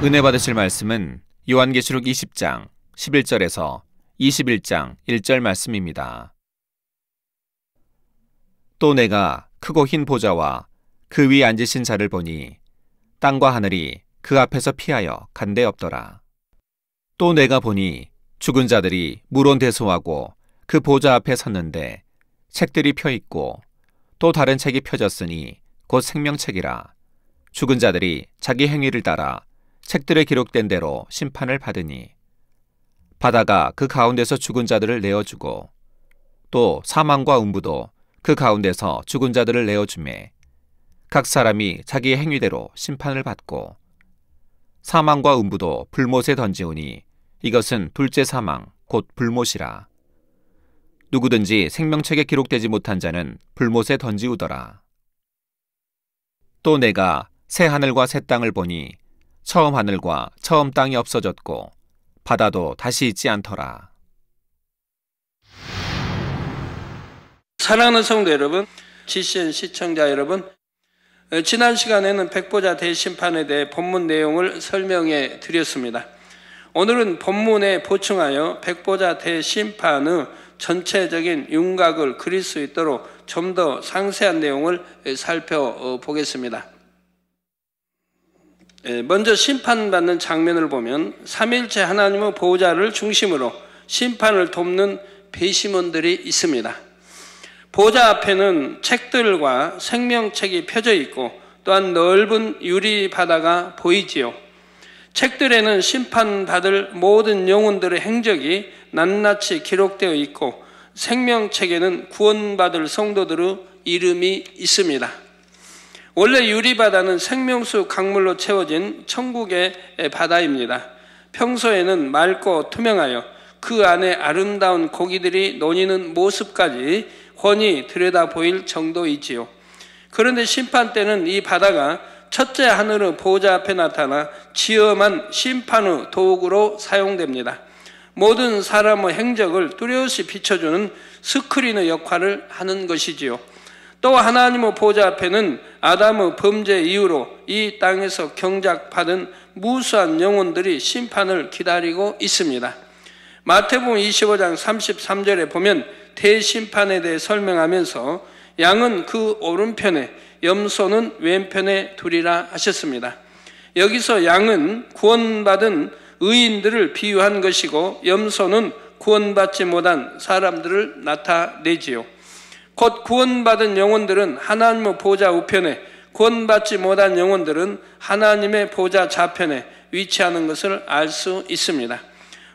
은혜 받으실 말씀은 요한계시록 20장 11절에서 21장 1절 말씀입니다. 또 내가 크고 흰 보좌와 그 위에 앉으신 자를 보니 땅과 하늘이 그 앞에서 피하여 간데 없더라. 또 내가 보니 죽은 자들이 물온대소하고 그 보좌 앞에 섰는데 책들이 펴 있고 또 다른 책이 펴졌으니 곧 생명책이라. 죽은 자들이 자기 행위를 따라 책들에 기록된 대로 심판을 받으니 바다가 그 가운데서 죽은 자들을 내어주고 또 사망과 음부도 그 가운데서 죽은 자들을 내어주매 각 사람이 자기의 행위대로 심판을 받고 사망과 음부도 불못에 던지오니 이것은 둘째 사망 곧 불못이라. 누구든지 생명책에 기록되지 못한 자는 불못에 던지우더라. 또 내가 새 하늘과 새 땅을 보니 처음 하늘과 처음 땅이 없어졌고 바다도 다시 있지 않더라. 사랑하는 성도 여러분, GCN 시청자 여러분, 지난 시간에는 백보자 대심판에 대해 본문 내용을 설명해 드렸습니다. 오늘은 본문에 보충하여 백보자 대심판의 전체적인 윤곽을 그릴 수 있도록 좀 더 상세한 내용을 살펴보겠습니다. 먼저 심판받는 장면을 보면 삼위일체 하나님의 보호자를 중심으로 심판을 돕는 배심원들이 있습니다. 보호자 앞에는 책들과 생명책이 펴져 있고 또한 넓은 유리 바다가 보이지요. 책들에는 심판받을 모든 영혼들의 행적이 낱낱이 기록되어 있고 생명책에는 구원받을 성도들의 이름이 있습니다. 원래 유리바다는 생명수 강물로 채워진 천국의 바다입니다. 평소에는 맑고 투명하여 그 안에 아름다운 고기들이 논이는 모습까지 훤히 들여다 보일 정도이지요. 그런데 심판 때는 이 바다가 첫째 하늘의 보호자 앞에 나타나 지엄한 심판의 도구로 사용됩니다. 모든 사람의 행적을 뚜렷이 비춰주는 스크린의 역할을 하는 것이지요. 또 하나님의 보호자 앞에는 아담의 범죄 이후로 이 땅에서 경작받은 무수한 영혼들이 심판을 기다리고 있습니다. 마태복음 25장 33절에 보면 대심판에 대해 설명하면서 양은 그 오른편에 염소는 왼편에 두리라 하셨습니다. 여기서 양은 구원받은 의인들을 비유한 것이고 염소는 구원받지 못한 사람들을 나타내지요. 곧 구원받은 영혼들은 하나님의 보호자 우편에, 구원받지 못한 영혼들은 하나님의 보호자 좌편에 위치하는 것을 알 수 있습니다.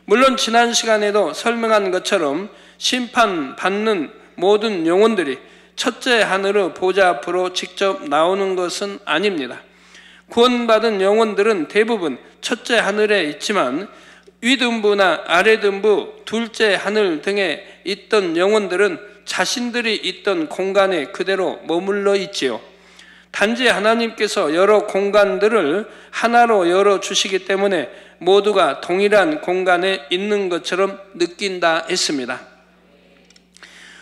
물론 지난 시간에도 설명한 것처럼 심판받는 모든 영혼들이 첫째 하늘의 보호자 앞으로 직접 나오는 것은 아닙니다. 구원받은 영혼들은 대부분 첫째 하늘에 있지만 윗음부나 아랫음부, 둘째 하늘 등에 있던 영혼들은 자신들이 있던 공간에 그대로 머물러 있지요. 단지 하나님께서 여러 공간들을 하나로 열어주시기 때문에 모두가 동일한 공간에 있는 것처럼 느낀다 했습니다.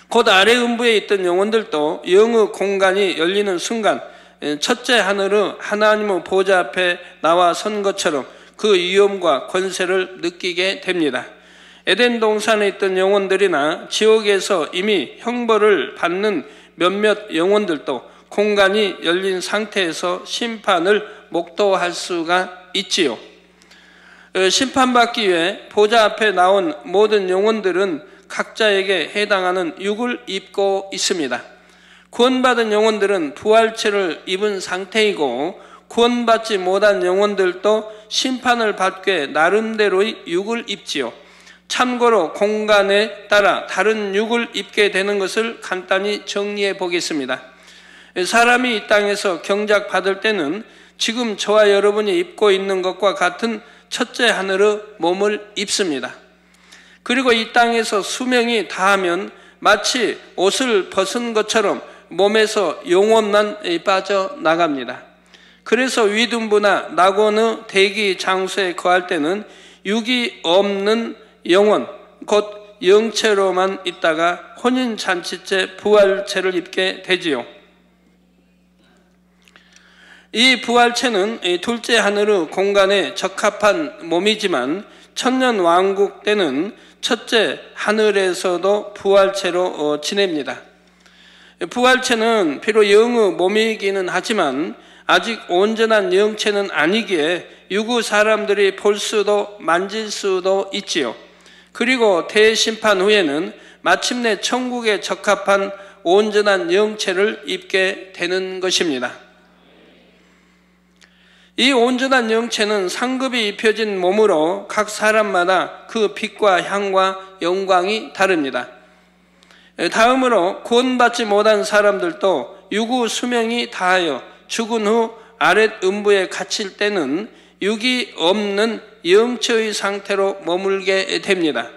곧 아래 음부에 있던 영혼들도 영의 공간이 열리는 순간 첫째 하늘의 하나님의 보호자 앞에 나와 선 것처럼 그 위엄과 권세를 느끼게 됩니다. 에덴 동산에 있던 영혼들이나 지옥에서 이미 형벌을 받는 몇몇 영혼들도 공간이 열린 상태에서 심판을 목도할 수가 있지요. 심판받기 위해 보좌 앞에 나온 모든 영혼들은 각자에게 해당하는 육을 입고 있습니다. 구원받은 영혼들은 부활체를 입은 상태이고 구원받지 못한 영혼들도 심판을 받게 나름대로의 육을 입지요. 참고로 공간에 따라 다른 육을 입게 되는 것을 간단히 정리해 보겠습니다. 사람이 이 땅에서 경작받을 때는 지금 저와 여러분이 입고 있는 것과 같은 첫째 하늘의 몸을 입습니다. 그리고 이 땅에서 수명이 다하면 마치 옷을 벗은 것처럼 몸에서 영혼만 빠져나갑니다. 그래서 위둔부나 낙원의 대기 장소에 거할 때는 육이 없는 영혼, 곧 영체로만 있다가 혼인잔치째 부활체를 입게 되지요. 이 부활체는 둘째 하늘의 공간에 적합한 몸이지만 천년왕국 때는 첫째 하늘에서도 부활체로 지냅니다. 부활체는 비록 영의 몸이기는 하지만 아직 온전한 영체는 아니기에 육의 사람들이 볼 수도 만질 수도 있지요. 그리고 대심판 후에는 마침내 천국에 적합한 온전한 영체를 입게 되는 것입니다. 이 온전한 영체는 상급이 입혀진 몸으로 각 사람마다 그 빛과 향과 영광이 다릅니다. 다음으로 구원받지 못한 사람들도 육의 수명이 다하여 죽은 후 아랫 음부에 갇힐 때는 육이 없는 영체의 상태로 머물게 됩니다.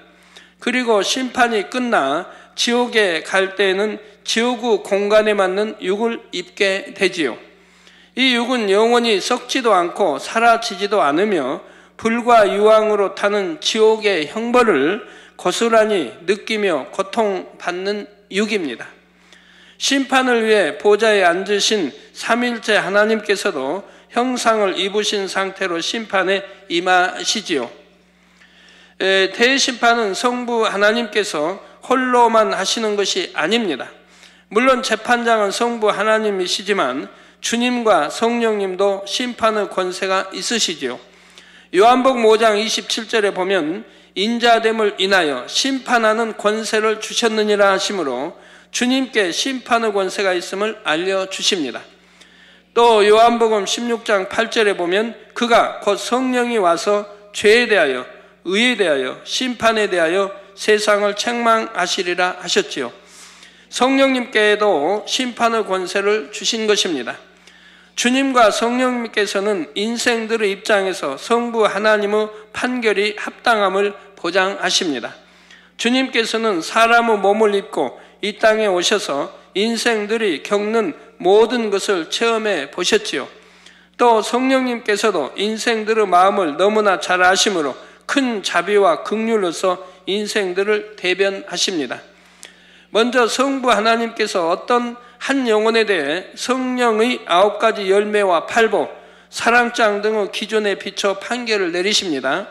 그리고 심판이 끝나 지옥에 갈 때에는 지옥의 공간에 맞는 육을 입게 되지요. 이 육은 영원히 썩지도 않고 사라지지도 않으며 불과 유황으로 타는 지옥의 형벌을 고스란히 느끼며 고통받는 육입니다. 심판을 위해 보좌에 앉으신 삼일째 하나님께서도 형상을 입으신 상태로 심판에 임하시지요. 대심판은 성부 하나님께서 홀로만 하시는 것이 아닙니다. 물론 재판장은 성부 하나님이시지만 주님과 성령님도 심판의 권세가 있으시지요. 요한복음 5장 27절에 보면 인자됨을 인하여 심판하는 권세를 주셨느니라 하시므로 주님께 심판의 권세가 있음을 알려주십니다. 또 요한복음 16장 8절에 보면 그가 곧 성령이 와서 죄에 대하여 의에 대하여 심판에 대하여 세상을 책망하시리라 하셨지요. 성령님께도 심판의 권세를 주신 것입니다. 주님과 성령님께서는 인생들의 입장에서 성부 하나님의 판결이 합당함을 보장하십니다. 주님께서는 사람의 몸을 입고 이 땅에 오셔서 인생들이 겪는 모든 것을 체험해 보셨지요. 또 성령님께서도 인생들의 마음을 너무나 잘 아심으로 큰 자비와 긍휼로서 인생들을 대변하십니다. 먼저 성부 하나님께서 어떤 한 영혼에 대해 성령의 9가지 열매와 팔복, 사랑장 등의 기준에 비춰 판결을 내리십니다.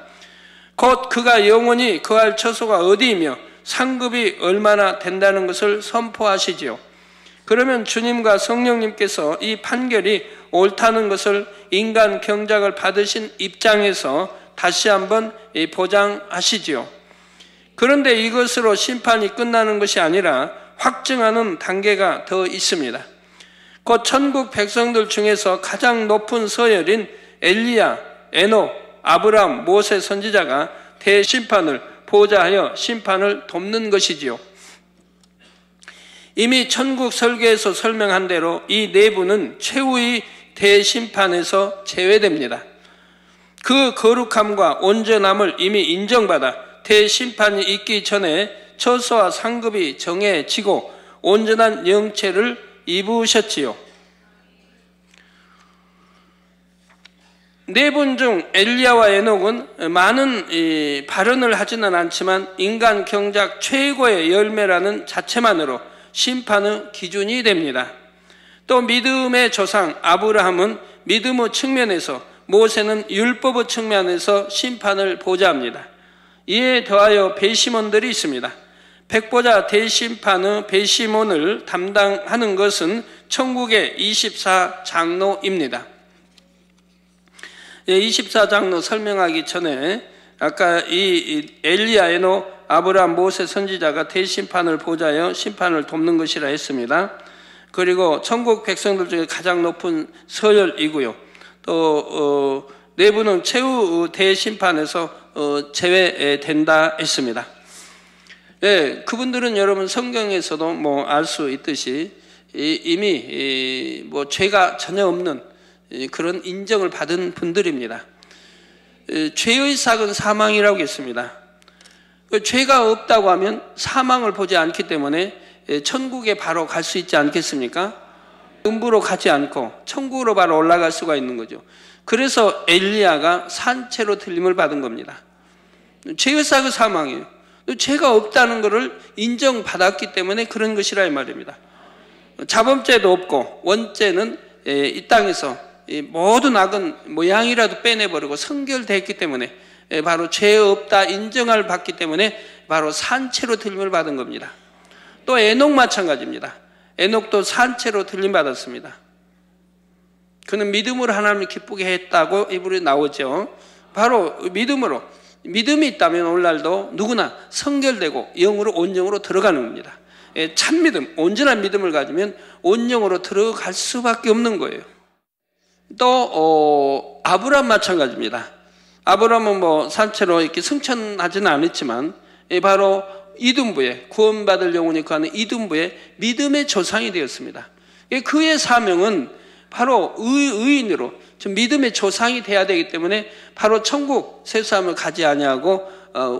곧 그가 영원히 거할 처소가 어디이며 상급이 얼마나 된다는 것을 선포하시지요. 그러면 주님과 성령님께서 이 판결이 옳다는 것을 인간 경작을 받으신 입장에서 다시 한번 보장하시지요. 그런데 이것으로 심판이 끝나는 것이 아니라 확증하는 단계가 더 있습니다. 곧 천국 백성들 중에서 가장 높은 서열인 엘리야, 에녹, 아브라함, 모세 선지자가 대심판을 보좌하여 심판을 돕는 것이지요. 이미 천국 설계에서 설명한 대로 이 내부는 최후의 대심판에서 제외됩니다. 그 거룩함과 온전함을 이미 인정받아 대심판이 있기 전에 처소와 상급이 정해지고 온전한 영체를 입으셨지요. 네 분 중 엘리야와 에녹은 많은 발언을 하지는 않지만 인간 경작 최고의 열매라는 자체만으로 심판의 기준이 됩니다. 또 믿음의 조상 아브라함은 믿음의 측면에서, 모세는 율법의 측면에서 심판을 보좌합니다. 이에 더하여 배심원들이 있습니다. 백보자 대심판의 배심원을 담당하는 것은 천국의 24장로입니다. 24장로 설명하기 전에 아까 이 엘리야, 에녹, 아브라함, 모세 선지자가 대심판을 보좌하여 심판을 돕는 것이라 했습니다. 그리고 천국 백성들 중에 가장 높은 서열이고요. 또 내부는 최후 대심판에서 제외된다 했습니다. 예, 그분들은 여러분 성경에서도 뭐 알 수 있듯이 이미 뭐 죄가 전혀 없는 그런 인정을 받은 분들입니다. 죄의 삭은 사망이라고 했습니다. 죄가 없다고 하면 사망을 보지 않기 때문에 천국에 바로 갈 수 있지 않겠습니까? 음부로 가지 않고 천국으로 바로 올라갈 수가 있는 거죠. 그래서 엘리야가 산채로 들림을 받은 겁니다. 죄의 삭은 사망이에요. 죄가 없다는 것을 인정받았기 때문에 그런 것이라 이 말입니다. 자범죄도 없고 원죄는 이 땅에서 모든 악은 모양이라도 빼내버리고 성결됐기 때문에 바로 죄 없다 인정을 받기 때문에 바로 산채로 들림을 받은 겁니다. 또 에녹 마찬가지입니다. 에녹도 산채로 들림 받았습니다. 그는 믿음으로 하나님을 기쁘게 했다고 이불에 나오죠. 바로 믿음으로, 믿음이 있다면 오늘날도 누구나 성결되고 영으로 온영으로 들어가는 겁니다. 참 믿음, 온전한 믿음을 가지면 온영으로 들어갈 수밖에 없는 거예요. 또 아브라함 마찬가지입니다. 아브라함은 뭐 산채로 이렇게 승천하지는 않았지만 바로 이둔부에, 구원받을 영혼이 거하는 이둔부에 믿음의 조상이 되었습니다. 그의 사명은 바로 의인으로 믿음의 조상이 돼야 되기 때문에 바로 천국 세수함을 가지 아니하고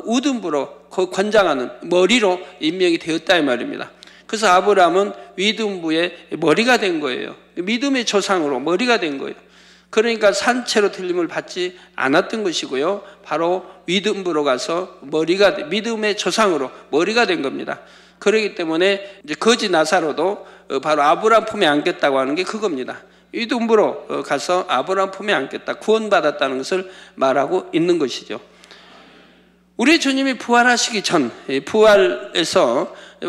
우둔부로 권장하는 머리로 임명이 되었다 이 말입니다. 그래서 아브라함은 위둔부의 머리가 된 거예요. 믿음의 조상으로 머리가 된 거예요. 그러니까 산채로 들림을 받지 않았던 것이고요. 바로 위둔부로 가서 믿음의 조상으로 머리가 된 겁니다. 그렇기 때문에 이제 거지 나사로도 바로 아브라함 품에 안겼다고 하는 게 그겁니다. 위둔부로 가서 아브라함 품에 안겼다, 구원받았다는 것을 말하고 있는 것이죠. 우리 주님이 부활하시기 전,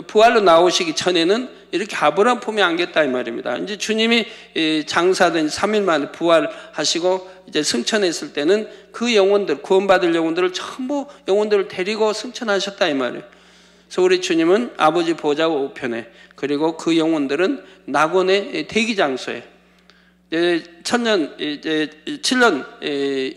부활로 나오시기 전에는 이렇게 아브라함 품에 안겼다 이 말입니다. 이제 주님이 장사된 3일 만에 부활하시고 이제 승천했을 때는 그 영혼들, 구원받을 영혼들을 전부 영혼들을 데리고 승천하셨다 이 말이에요. 그래서 우리 주님은 아버지 보좌 우편에, 그리고 그 영혼들은 낙원의 대기 장소에, 7년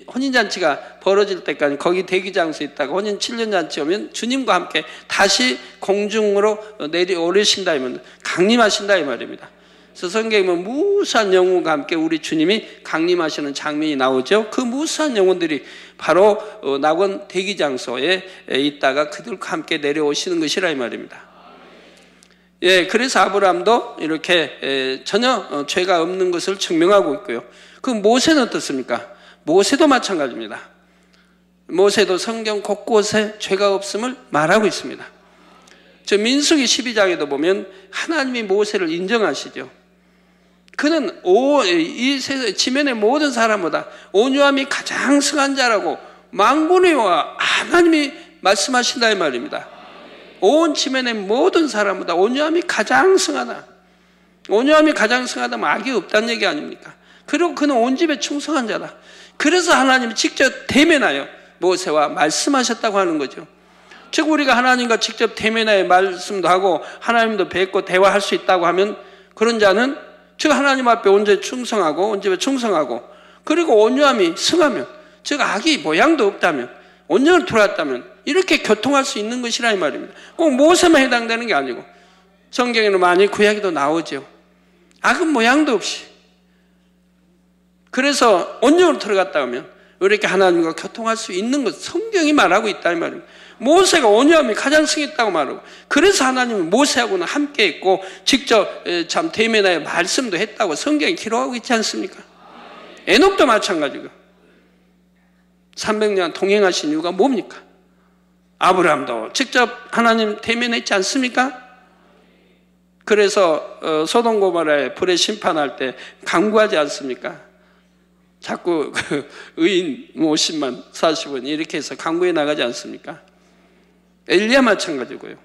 혼인잔치가 벌어질 때까지 거기 대기장소에 있다가 혼인 7년 잔치 오면 주님과 함께 다시 공중으로 내려오르신다 이면 강림하신다 이 말입니다. 그래서 성경에 보면 무수한 영혼과 함께 우리 주님이 강림하시는 장면이 나오죠. 그 무수한 영혼들이 바로 낙원 대기장소에 있다가 그들과 함께 내려오시는 것이라 이 말입니다. 그래서 아브라함도 이렇게 전혀 죄가 없는 것을 증명하고 있고요. 그 모세는 어떻습니까? 모세도 마찬가지입니다. 모세도 성경 곳곳에 죄가 없음을 말하고 있습니다. 저 민수기 12장에도 보면 하나님이 모세를 인정하시죠. 그는 이 세상 지면의 모든 사람보다 온유함이 가장 승한 자라고 만군의와 하나님이 말씀하신다 이 말입니다. 온 지면의 모든 사람보다 온유함이 가장 승하다. 온유함이 가장 승하다면 악이 없다는 얘기 아닙니까? 그리고 그는 온 집에 충성한 자다. 그래서 하나님이 직접 대면하여 모세와 말씀하셨다고 하는 거죠. 즉 우리가 하나님과 직접 대면하여 말씀도 하고 하나님도 뵙고 대화할 수 있다고 하면 그런 자는 즉 하나님 앞에 온전히 충성하고 온 집에 충성하고 그리고 온유함이 승하면 즉 악이 모양도 없다면 온전히 돌아왔다면 이렇게 교통할 수 있는 것이라 이 말입니다. 꼭 모세만 해당되는 게 아니고 성경에는 많이 구약에도 나오죠. 악은 모양도 없이. 그래서 온전으로 들어갔다 하면 이렇게 하나님과 교통할 수 있는 것 성경이 말하고 있다 이 말입니다. 모세가 온유함이 가장 승했다고 말하고 그래서 하나님은 모세하고는 함께 있고 직접 참 대면하여 말씀도 했다고 성경이 기록하고 있지 않습니까? 에녹도 마찬가지고 300년 동행하신 이유가 뭡니까? 아브라함도 직접 하나님 대면했지 않습니까? 그래서 소돔 고모라의 불에 심판할 때 강구하지 않습니까? 자꾸 의인 50만 40원 이렇게 해서 강구해 나가지 않습니까? 엘리야 마찬가지고요.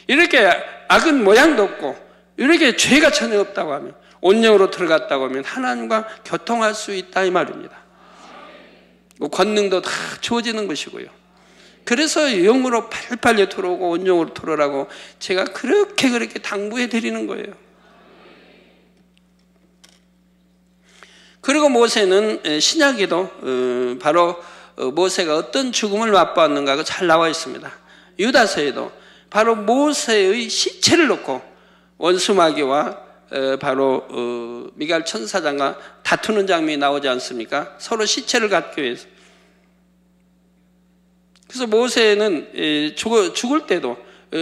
이렇게 악은 모양도 없고 이렇게 죄가 전혀 없다고 하면 온영으로 들어갔다고 하면 하나님과 교통할 수 있다 이 말입니다. 권능도 다 주어지는 것이고요. 그래서 영으로 빨리빨리 들어오고 온영으로 들어오라고 제가 그렇게 당부해 드리는 거예요. 그리고 모세는 신약에도 바로 모세가 어떤 죽음을 맛보았는가가 잘 나와 있습니다. 유다서에도 바로 모세의 시체를 놓고 원수마귀와 바로 미갈 천사장과 다투는 장면이 나오지 않습니까? 서로 시체를 갖기 위해서. 그래서 모세는 죽을 때도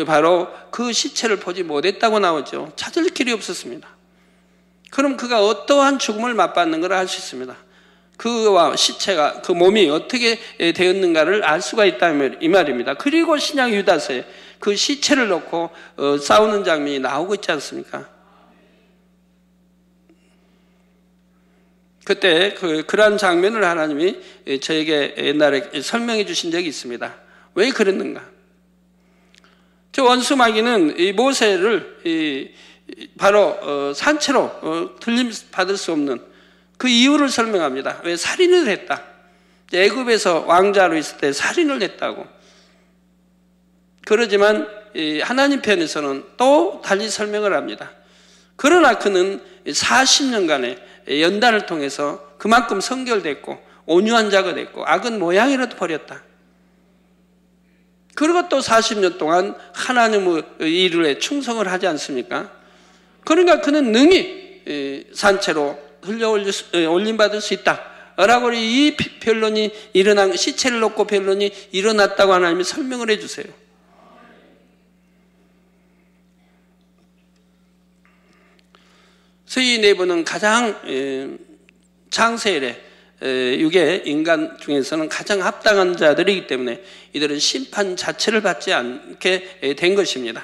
바로 그 시체를 보지 못했다고 나오죠. 찾을 길이 없었습니다. 그럼 그가 어떠한 죽음을 맛봤는 걸 알 수 있습니다. 그와 시체가, 그 몸이 어떻게 되었는가를 알 수가 있다 이 말입니다. 그리고 신약 유다서에 그 시체를 놓고 싸우는 장면이 나오고 있지 않습니까? 그때 그러한 장면을 하나님이 저에게 옛날에 설명해 주신 적이 있습니다. 왜 그랬는가? 저 원수마귀는 이 모세를 바로 산채로 들림받을 수 없는 그 이유를 설명합니다. 왜 살인을 했다. 애굽에서 왕자로 있을 때 살인을 했다고. 그러지만 하나님 편에서는 또 달리 설명을 합니다. 그러나 그는 40년간의 연단을 통해서 그만큼 성결됐고 온유한 자가 됐고 악은 모양이라도 버렸다. 그리고 또 40년 동안 하나님의 일에 충성을 하지 않습니까? 그러니까 그는 능히 산채로 올림받을 수 있다 라고 이 변론이 일어난, 시체를 놓고 변론이 일어났다고 하나님이 설명을 해주세요. 서희 내부는 가장 장세일에 육의 인간 중에서는 가장 합당한 자들이기 때문에 이들은 심판 자체를 받지 않게 된 것입니다.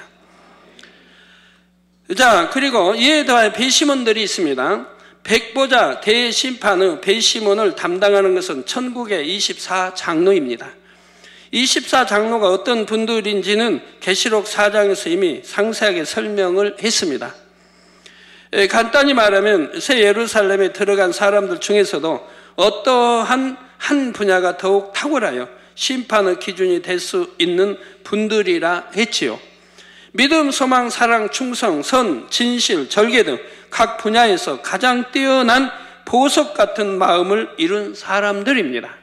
자, 그리고 이에 더해 배심원들이 있습니다. 백보자 대심판의 배심원을 담당하는 것은 천국의 24장로입니다. 24장로가 어떤 분들인지는 계시록 4장에서 이미 상세하게 설명을 했습니다. 간단히 말하면 새 예루살렘에 들어간 사람들 중에서도 어떠한 한 분야가 더욱 탁월하여 심판의 기준이 될 수 있는 분들이라 했지요. 믿음, 소망, 사랑, 충성, 선, 진실, 절개 등 각 분야에서 가장 뛰어난 보석 같은 마음을 이룬 사람들입니다.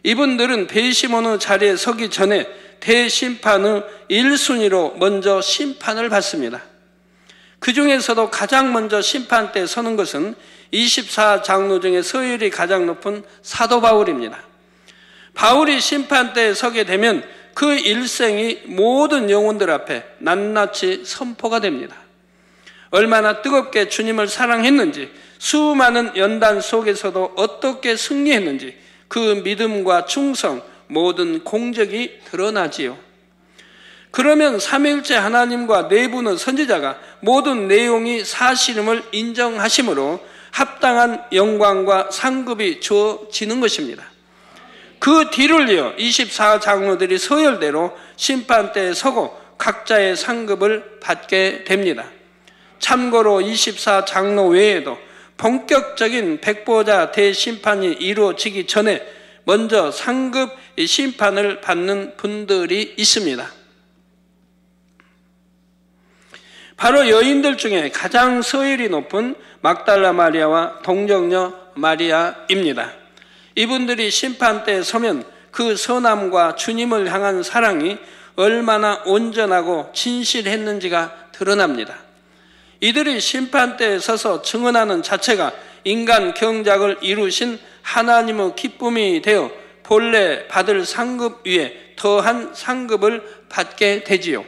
이분들은 배심원의 자리에 서기 전에 대심판의 1순위로 먼저 심판을 받습니다. 그 중에서도 가장 먼저 심판대에 서는 것은 24장로 중에 서열이 가장 높은 사도 바울입니다. 바울이 심판대에 서게 되면 그 일생이 모든 영혼들 앞에 낱낱이 선포가 됩니다. 얼마나 뜨겁게 주님을 사랑했는지, 수많은 연단 속에서도 어떻게 승리했는지 그 믿음과 충성, 모든 공적이 드러나지요. 그러면 삼위일체 하나님과 내부는 선지자가 모든 내용이 사실임을 인정하심으로 합당한 영광과 상급이 주어지는 것입니다. 그 뒤를 이어 24장로들이 서열대로 심판대에 서고 각자의 상급을 받게 됩니다. 참고로 24장로 외에도 본격적인 백보자 대심판이 이루어지기 전에 먼저 상급 심판을 받는 분들이 있습니다. 바로 여인들 중에 가장 서열이 높은 막달라 마리아와 동정녀 마리아입니다. 이분들이 심판대에 서면 그 선함과 주님을 향한 사랑이 얼마나 온전하고 진실했는지가 드러납니다. 이들이 심판대에 서서 증언하는 자체가 인간 경작을 이루신 하나님의 기쁨이 되어 본래 받을 상급 위에 더한 상급을 받게 되지요.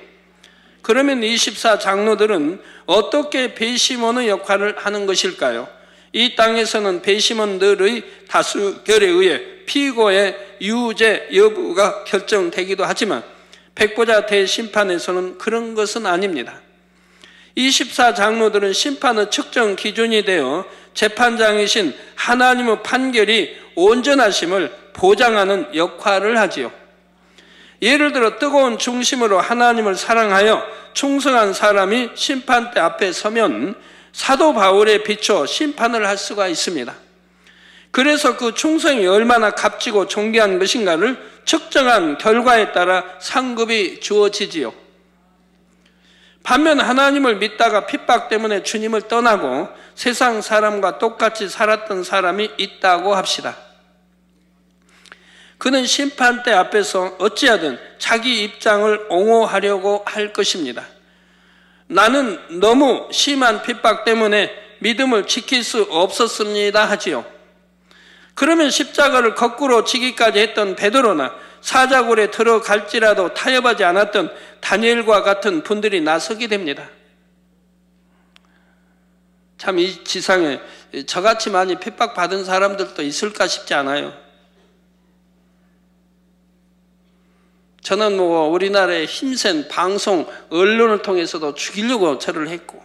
그러면 24장로들은 어떻게 배심원의 역할을 하는 것일까요? 이 땅에서는 배심원들의 다수결에 의해 피고의 유죄 여부가 결정되기도 하지만 백보자 대심판에서는 그런 것은 아닙니다. 24장로들은 심판의 측정 기준이 되어 재판장이신 하나님의 판결이 온전하심을 보장하는 역할을 하지요. 예를 들어 뜨거운 중심으로 하나님을 사랑하여 충성한 사람이 심판대 앞에 서면 사도 바울에 비춰 심판을 할 수가 있습니다. 그래서 그 충성이 얼마나 값지고 존귀한 것인가를 측정한 결과에 따라 상급이 주어지지요. 반면 하나님을 믿다가 핍박 때문에 주님을 떠나고 세상 사람과 똑같이 살았던 사람이 있다고 합시다. 그는 심판대 앞에서 어찌하든 자기 입장을 옹호하려고 할 것입니다. 나는 너무 심한 핍박 때문에 믿음을 지킬 수 없었습니다 하지요. 그러면 십자가를 거꾸로 지기까지 했던 베드로나 사자굴에 들어갈지라도 타협하지 않았던 다니엘과 같은 분들이 나서게 됩니다. 참 이 지상에 저같이 많이 핍박받은 사람들도 있을까 싶지 않아요. 저는 뭐 우리나라의 힘센 방송, 언론을 통해서도 죽이려고 절을 했고,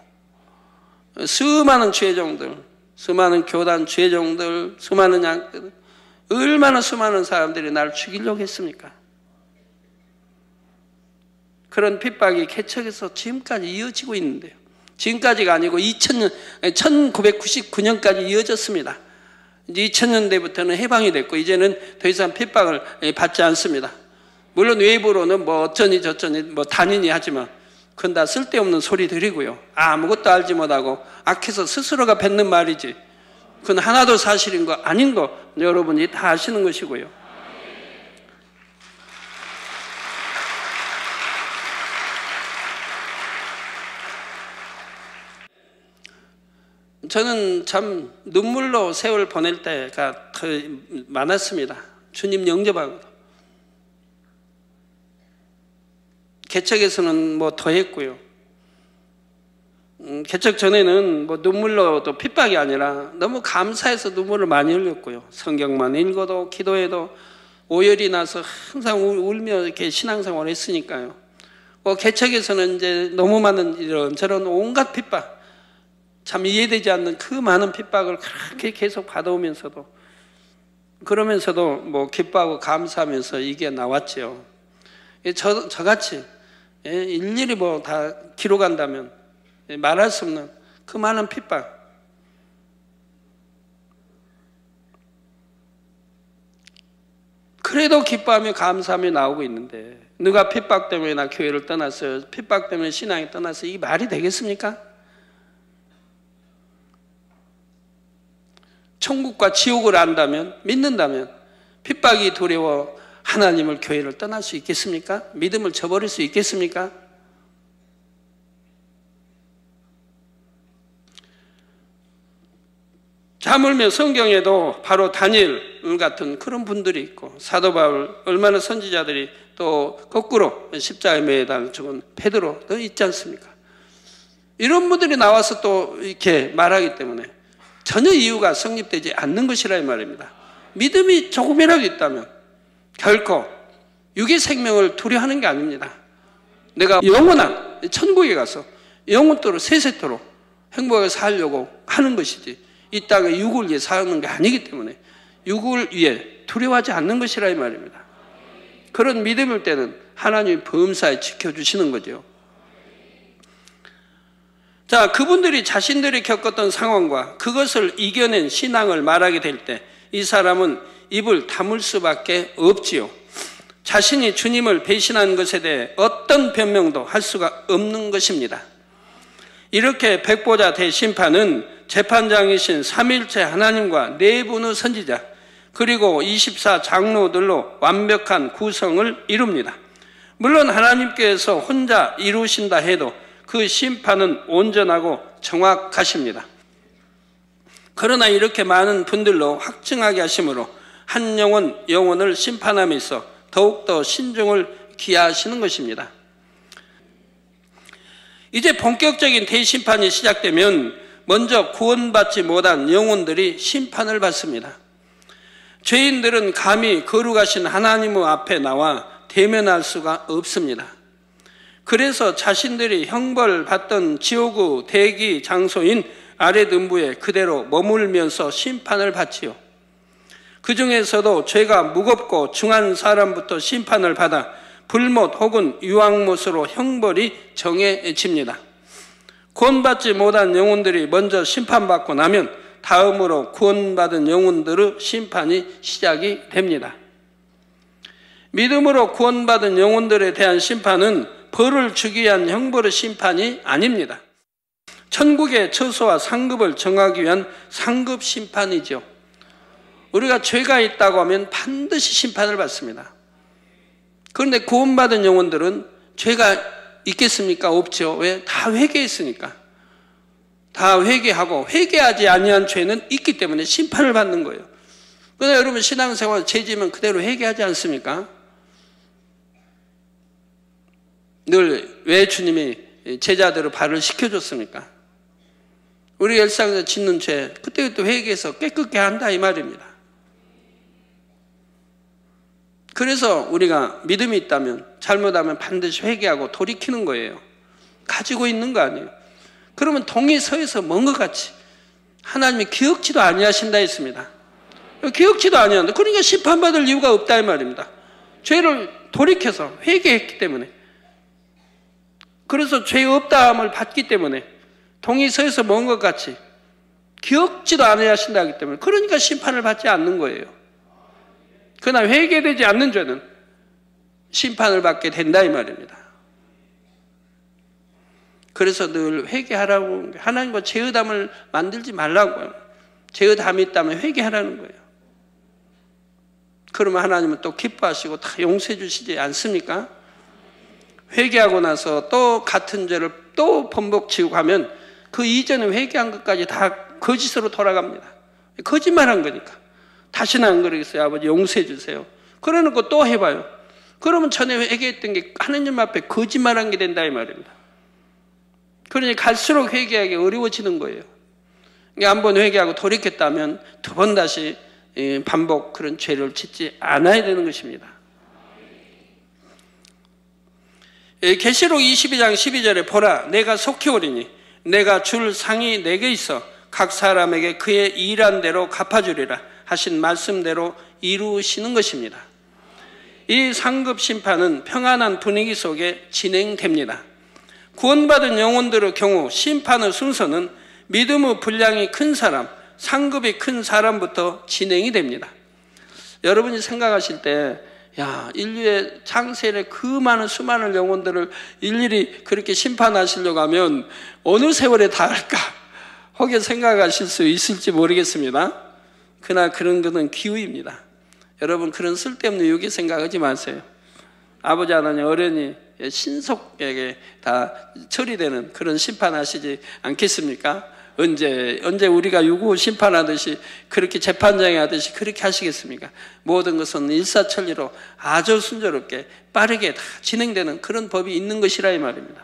수많은 죄종들, 수많은 교단 죄종들, 수많은 양들, 얼마나 수많은 사람들이 나를 죽이려고 했습니까? 그런 핍박이 개척에서 지금까지 이어지고 있는데요. 지금까지가 아니고 1999년까지 이어졌습니다. 이제 2000년대부터는 해방이 됐고 이제는 더 이상 핍박을 받지 않습니다. 물론 외부로는 뭐 어쩌니 저쩌니 뭐 단인이 하지만 그건 다 쓸데없는 소리들이고요. 아무것도 알지 못하고 악해서 스스로가 뱉는 말이지 그건 하나도 사실인 거 아닌 거 여러분이 다 아시는 것이고요. 저는 참 눈물로 세월 보낼 때가 더 많았습니다. 주님 영접하고도. 개척에서는 뭐 더 했고요. 개척 전에는 뭐 눈물로도 핍박이 아니라 너무 감사해서 눈물을 많이 흘렸고요. 성경만 읽어도 기도해도 오열이 나서 항상 울며 이렇게 신앙생활을 했으니까요. 개척에서는 이제 너무 많은 이런저런 온갖 핍박, 참 이해되지 않는 그 많은 핍박을 그렇게 계속 받아오면서도 그러면서도 뭐 기뻐하고 감사하면서 이게 나왔죠. 저같이 일일이 뭐 다 기록한다면 말할 수 없는 그 많은 핍박. 그래도 기뻐하며 감사하며 나오고 있는데 누가 핍박 때문에 나 교회를 떠났어요, 핍박 때문에 신앙이 떠났어요, 이 말이 되겠습니까? 천국과 지옥을 안다면, 믿는다면 핍박이 두려워 하나님을, 교회를 떠날 수 있겠습니까? 믿음을 저버릴 수 있겠습니까? 하물며 성경에도 바로 다니엘 같은 그런 분들이 있고, 사도 바울, 얼마나 선지자들이 또 거꾸로 십자가에 매달 죽은 베드로도 있지 않습니까? 이런 분들이 나와서 또 이렇게 말하기 때문에 전혀 이유가 성립되지 않는 것이라 이 말입니다. 믿음이 조금이라도 있다면 결코 육의 생명을 두려워하는 게 아닙니다. 내가 영원한 천국에 가서 영원토록 세세토록 행복하게 살려고 하는 것이지 이 땅에 육을 위해 사는 게 아니기 때문에 육을 위해 두려워하지 않는 것이라 이 말입니다. 그런 믿음일 때는 하나님이 범사에 지켜주시는 거죠. 자, 그분들이 자신들이 겪었던 상황과 그것을 이겨낸 신앙을 말하게 될 때 이 사람은 입을 다물 수밖에 없지요. 자신이 주님을 배신한 것에 대해 어떤 변명도 할 수가 없는 것입니다. 이렇게 백보자 대심판은 재판장이신 삼위일체 하나님과 네 분의 선지자 그리고 24 장로들로 완벽한 구성을 이룹니다. 물론 하나님께서 혼자 이루신다 해도 그 심판은 온전하고 정확하십니다. 그러나 이렇게 많은 분들로 확증하게 하심으로 한 영혼을 심판함에 있어 더욱더 신중을 기하시는 것입니다. 이제 본격적인 대심판이 시작되면 먼저 구원받지 못한 영혼들이 심판을 받습니다. 죄인들은 감히 거룩하신 하나님 앞에 나와 대면할 수가 없습니다. 그래서 자신들이 형벌받던 지옥의 대기 장소인 아래 등부에 그대로 머물면서 심판을 받지요. 그 중에서도 죄가 무겁고 중한 사람부터 심판을 받아 불못 혹은 유황못으로 형벌이 정해집니다. 구원받지 못한 영혼들이 먼저 심판받고 나면 다음으로 구원받은 영혼들의 심판이 시작이 됩니다. 믿음으로 구원받은 영혼들에 대한 심판은 벌을 주기 위한 형벌의 심판이 아닙니다. 천국의 처소와 상급을 정하기 위한 상급 심판이죠. 우리가 죄가 있다고 하면 반드시 심판을 받습니다. 그런데 구원받은 영혼들은 죄가 있겠습니까? 없죠. 왜? 다 회개했으니까. 다 회개하고 회개하지 아니한 죄는 있기 때문에 심판을 받는 거예요. 그러나 여러분 신앙생활 죄 지으면 그대로 회개하지 않습니까? 늘 왜 주님이 제자들을 발을 시켜줬습니까? 우리 일상에서 짓는 죄 그때그때 회개해서 깨끗게 한다 이 말입니다. 그래서 우리가 믿음이 있다면 잘못하면 반드시 회개하고 돌이키는 거예요. 가지고 있는 거 아니에요. 그러면 동이 서에서 먼 것 같이 하나님이 기억지도 아니하신다 했습니다. 기억지도 아니하는데 그러니까 심판받을 이유가 없다 이 말입니다. 죄를 돌이켜서 회개했기 때문에, 그래서 죄 없다함을 받기 때문에 동이 서에서 먼 것 같이 기억지도 아니하신다 하기 때문에, 그러니까 심판을 받지 않는 거예요. 그러나 회개되지 않는 죄는 심판을 받게 된다 이 말입니다. 그래서 늘 회개하라고, 하나님과 죄의담을 만들지 말라고요. 죄의담이 있다면 회개하라는 거예요. 그러면 하나님은 또 기뻐하시고 다 용서해 주시지 않습니까? 회개하고 나서 또 같은 죄를 또 번복치고 가면 그 이전에 회개한 것까지 다 거짓으로 돌아갑니다. 거짓말한 거니까. 다시는 안 그러겠어요. 아버지 용서해 주세요. 그러놓고 또 해봐요. 그러면 전에 회개했던 게 하나님 앞에 거짓말한 게 된다 이 말입니다. 그러니 갈수록 회개하기 어려워지는 거예요. 한번 회개하고 돌이켰다면 두 번 다시 반복 그런 죄를 짓지 않아야 되는 것입니다. 계시록 22장 12절에 보라 내가 속히 오리니 내가 줄 상이 내게 있어 각 사람에게 그의 일한 대로 갚아주리라 하신 말씀대로 이루시는 것입니다. 이 상급 심판은 평안한 분위기 속에 진행됩니다. 구원받은 영혼들의 경우 심판의 순서는 믿음의 분량이 큰 사람, 상급이 큰 사람부터 진행이 됩니다. 여러분이 생각하실 때 야, 인류의 창세일에 그 많은 수많은 영혼들을 일일이 그렇게 심판하시려고 하면 어느 세월에 다 할까? 혹여 생각하실 수 있을지 모르겠습니다. 그러나 그런 것은 기우입니다. 여러분 그런 쓸데없는 유기 생각하지 마세요. 아버지 하나님 어련히 신속하게 다 처리되는 그런 심판하시지 않겠습니까? 언제 우리가 유구 심판하듯이 그렇게 재판장에 하듯이 그렇게 하시겠습니까? 모든 것은 일사천리로 아주 순조롭게 빠르게 다 진행되는 그런 법이 있는 것이라 이 말입니다.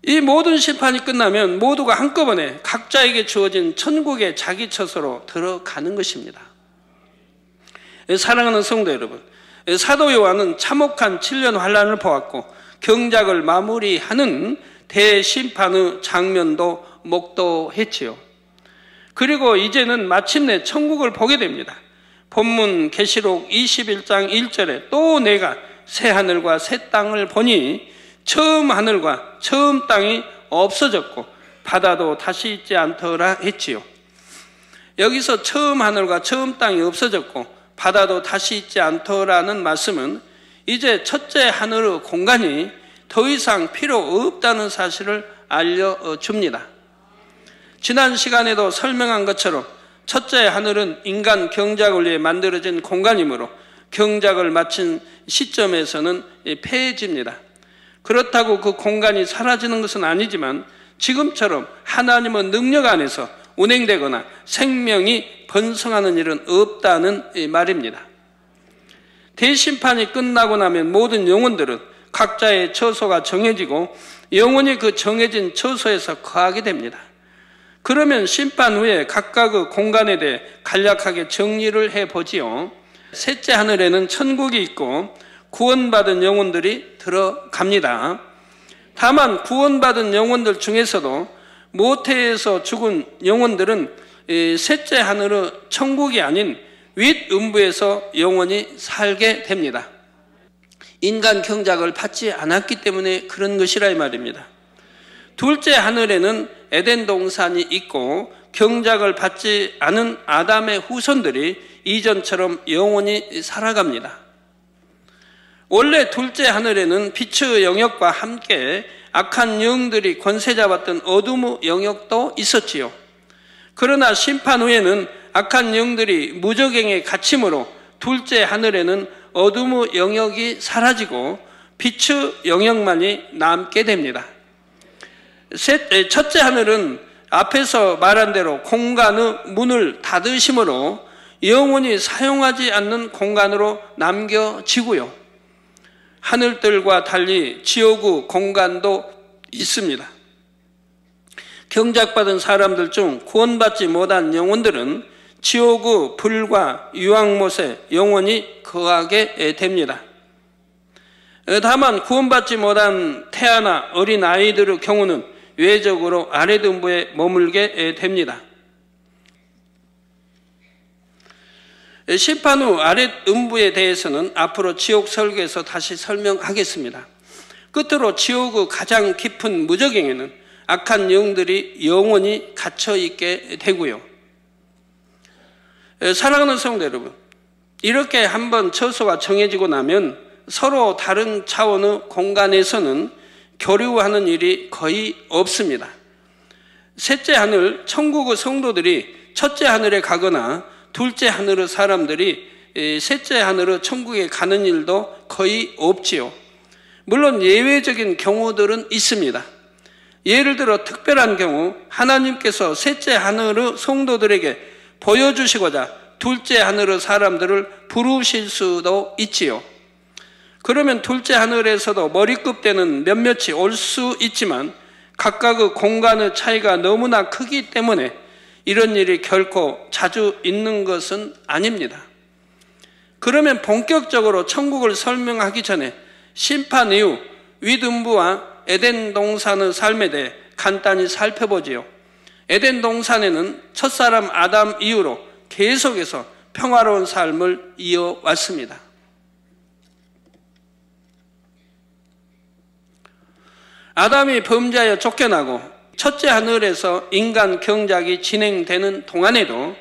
이 모든 심판이 끝나면 모두가 한꺼번에 각자에게 주어진 천국의 자기 처소로 들어가는 것입니다. 사랑하는 성도 여러분, 사도 요한은 참혹한 7년 환란을 보았고 경작을 마무리하는 대심판의 장면도 목도했지요. 그리고 이제는 마침내 천국을 보게 됩니다. 본문 계시록 21장 1절에 또 내가 새 하늘과 새 땅을 보니 처음 하늘과 처음 땅이 없어졌고 바다도 다시 있지 않더라 했지요. 여기서 처음 하늘과 처음 땅이 없어졌고 바다도 다시 있지 않더라는 말씀은 이제 첫째 하늘의 공간이 더 이상 필요 없다는 사실을 알려줍니다. 지난 시간에도 설명한 것처럼 첫째 하늘은 인간 경작을 위해 만들어진 공간이므로 경작을 마친 시점에서는 폐해집니다. 그렇다고 그 공간이 사라지는 것은 아니지만 지금처럼 하나님의 능력 안에서 운행되거나 생명이 번성하는 일은 없다는 말입니다. 대심판이 끝나고 나면 모든 영혼들은 각자의 처소가 정해지고 영원히 그 정해진 처소에서 거하게 됩니다. 그러면 심판 후에 각각의 공간에 대해 간략하게 정리를 해보지요. 셋째 하늘에는 천국이 있고 구원받은 영혼들이 들어갑니다. 다만 구원받은 영혼들 중에서도 모태에서 죽은 영혼들은 셋째 하늘의 천국이 아닌 윗음부에서 영원히 살게 됩니다. 인간 경작을 받지 않았기 때문에 그런 것이라 이 말입니다. 둘째 하늘에는 에덴 동산이 있고 경작을 받지 않은 아담의 후손들이 이전처럼 영원히 살아갑니다. 원래 둘째 하늘에는 빛의 영역과 함께 악한 영들이 권세 잡았던 어둠의 영역도 있었지요. 그러나 심판 후에는 악한 영들이 무저갱에 갇힘으로 둘째 하늘에는 어둠의 영역이 사라지고 빛의 영역만이 남게 됩니다. 첫째 하늘은 앞에서 말한 대로 공간의 문을 닫으심으로 영원히 사용하지 않는 공간으로 남겨지고요. 하늘들과 달리 지옥의 공간도 있습니다. 경작받은 사람들 중 구원받지 못한 영혼들은 지옥의 불과 유황못에 영원히 거하게 됩니다. 다만 구원받지 못한 태아나 어린 아이들의 경우는 외적으로 아랫음부에 머물게 됩니다. 심판 후 아랫음부에 대해서는 앞으로 지옥 설교에서 다시 설명하겠습니다. 끝으로 지옥의 가장 깊은 무저갱에는 악한 영들이 영원히 갇혀있게 되고요. 사랑하는 성도 여러분, 이렇게 한번 처소가 정해지고 나면 서로 다른 차원의 공간에서는 교류하는 일이 거의 없습니다. 셋째 하늘, 천국의 성도들이 첫째 하늘에 가거나 둘째 하늘의 사람들이 셋째 하늘의 천국에 가는 일도 거의 없지요. 물론 예외적인 경우들은 있습니다. 예를 들어 특별한 경우 하나님께서 셋째 하늘의 성도들에게 보여주시고자 둘째 하늘의 사람들을 부르실 수도 있지요. 그러면 둘째 하늘에서도 머리끝 되는 몇몇이 올 수 있지만 각각의 공간의 차이가 너무나 크기 때문에 이런 일이 결코 자주 있는 것은 아닙니다. 그러면 본격적으로 천국을 설명하기 전에 심판 이후 윗음부와 에덴 동산의 삶에 대해 간단히 살펴보지요. 에덴 동산에는 첫사람 아담 이후로 계속해서 평화로운 삶을 이어왔습니다. 아담이 범죄하여 쫓겨나고 첫째 하늘에서 인간 경작이 진행되는 동안에도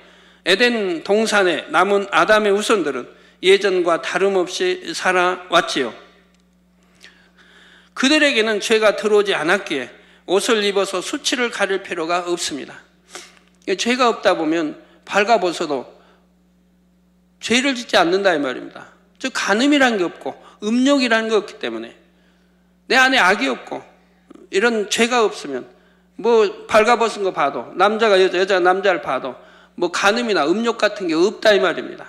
에덴 동산에 남은 아담의 후손들은 예전과 다름없이 살아왔지요. 그들에게는 죄가 들어오지 않았기에 옷을 입어서 수치를 가릴 필요가 없습니다. 죄가 없다 보면 발가벗어도 죄를 짓지 않는다 이 말입니다. 즉 간음이란 게 없고 음욕이라는 게 없기 때문에 내 안에 악이 없고 이런 죄가 없으면 뭐 발가벗은 거 봐도 남자가 여자가 남자를 봐도 뭐 간음이나 음욕 같은 게 없다 이 말입니다.